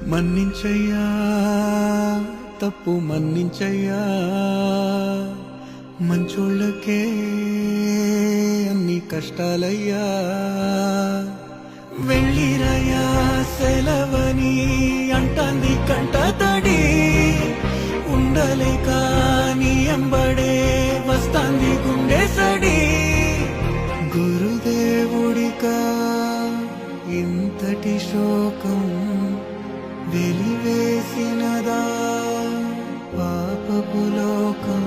మన్నించయ్యా తప్పు మన్నించయ్యా మంచోళ్ళకే అన్ని కష్టాలయ్యా వెళ్ళిరయ్యా సెలవని అంటాంది కంట తడి ఉండలేక నీ ఎంబడే వస్తాంది గుండె సడి గురుదేవుడికా ఇంతటి శోకం వెలివేసినదా పాపపు లోకం